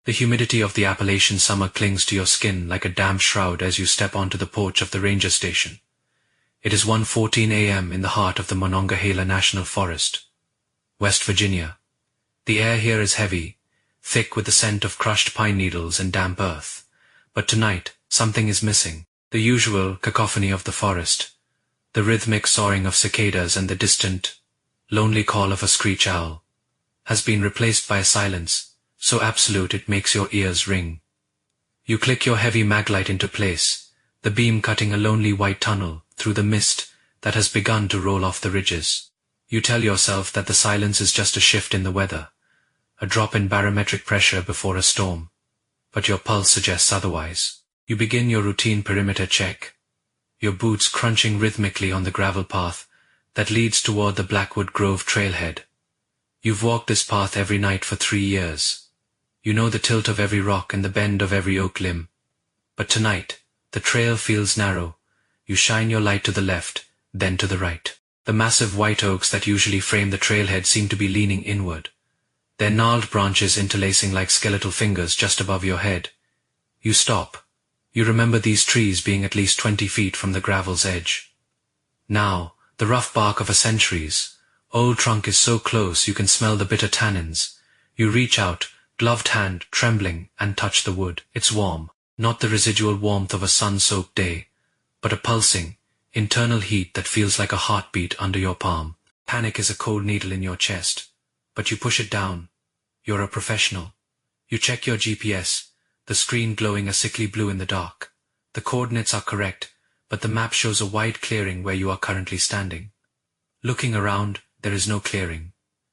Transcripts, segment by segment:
The humidity of the Appalachian summer clings to your skin like a damp shroud as you step onto the porch of the ranger station. It is 1:14 a.m. in the heart of the Monongahela National Forest, West Virginia. The air here is heavy, thick with the scent of crushed pine needles and damp earth. But tonight, something is missing. The usual cacophony of the forest, the rhythmic soaring of cicadas and the distant, lonely call of a screech owl, has been replaced by a silence so absolute it makes your ears ring. You click your heavy maglite into place, the beam cutting a lonely white tunnel through the mist that has begun to roll off the ridges. You tell yourself that the silence is just a shift in the weather, a drop in barometric pressure before a storm, but your pulse suggests otherwise. You begin your routine perimeter check, your boots crunching rhythmically on the gravel path that leads toward the Blackwood Grove trailhead. You've walked this path every night for 3 years. You know the tilt of every rock and the bend of every oak limb. But tonight, the trail feels narrow. You shine your light to the left, then to the right. The massive white oaks that usually frame the trailhead seem to be leaning inward, their gnarled branches interlacing like skeletal fingers just above your head. You stop. You remember these trees being at least 20 feet from the gravel's edge. Now, the rough bark of a century's old trunk is so close you can smell the bitter tannins. You reach out, gloved hand trembling, and touch the wood. It's warm, not the residual warmth of a sun-soaked day, but a pulsing, internal heat that feels like a heartbeat under your palm. Panic is a cold needle in your chest, but you push it down. You're a professional. You check your GPS, the screen glowing a sickly blue in the dark. The coordinates are correct, but the map shows a wide clearing where you are currently standing. Looking around, there is no clearing.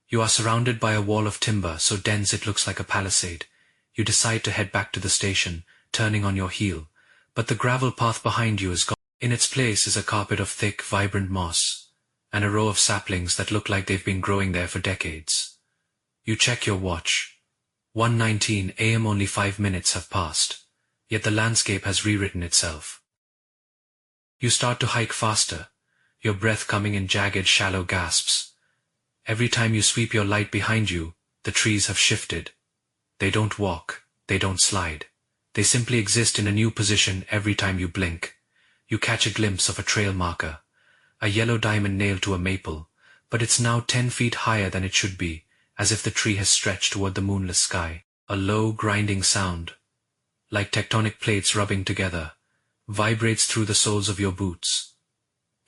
You are surrounded by a wall of timber so dense it looks like a palisade. You decide to head back to the station, turning on your heel, but the gravel path behind you is gone. In its place is a carpet of thick, vibrant moss, and a row of saplings that look like they've been growing there for decades. You check your watch. 1:19 a.m. Only 5 minutes have passed, yet the landscape has rewritten itself. You start to hike faster, your breath coming in jagged, shallow gasps. Every time you sweep your light behind you, the trees have shifted. They don't walk, they don't slide. They simply exist in a new position every time you blink. You catch a glimpse of a trail marker, a yellow diamond nailed to a maple, but it's now 10 feet higher than it should be, as if the tree has stretched toward the moonless sky. A low, grinding sound, like tectonic plates rubbing together, vibrates through the soles of your boots.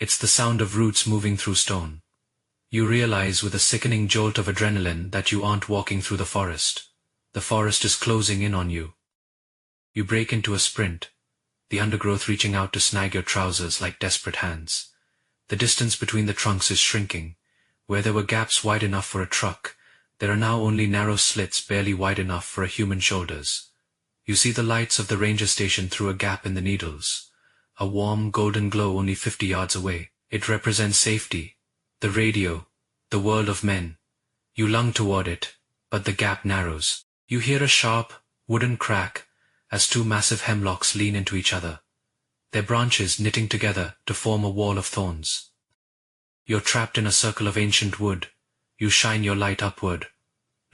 It's the sound of roots moving through stone. You realize with a sickening jolt of adrenaline that you aren't walking through the forest. The forest is closing in on you. You break into a sprint, the undergrowth reaching out to snag your trousers like desperate hands. The distance between the trunks is shrinking. Where there were gaps wide enough for a truck, there are now only narrow slits barely wide enough for a human's shoulders. You see the lights of the ranger station through a gap in the needles, a warm golden glow only 50 yards away. It represents safety. The radio, the world of men. You lung toward it, but the gap narrows. You hear a sharp, wooden crack as two massive hemlocks lean into each other, their branches knitting together to form a wall of thorns. You're trapped in a circle of ancient wood. You shine your light upward,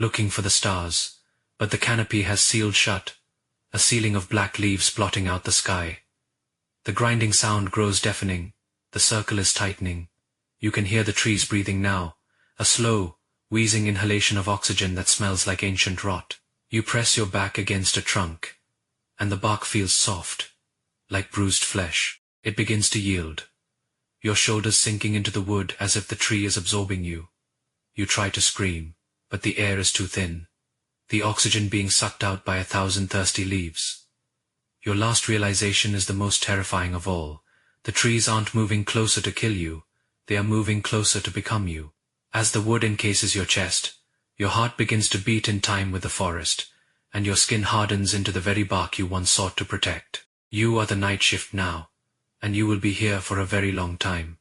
looking for the stars, but the canopy has sealed shut, a ceiling of black leaves blotting out the sky. The grinding sound grows deafening. The circle is tightening. You can hear the trees breathing now, a slow, wheezing inhalation of oxygen that smells like ancient rot. You press your back against a trunk, and the bark feels soft, like bruised flesh. It begins to yield, your shoulders sinking into the wood as if the tree is absorbing you. You try to scream, but the air is too thin, the oxygen being sucked out by 1,000 thirsty leaves. Your last realization is the most terrifying of all. The trees aren't moving closer to kill you. They are moving closer to become you. As the wood encases your chest, your heart begins to beat in time with the forest, and your skin hardens into the very bark you once sought to protect. You are the night shift now, and you will be here for a very long time.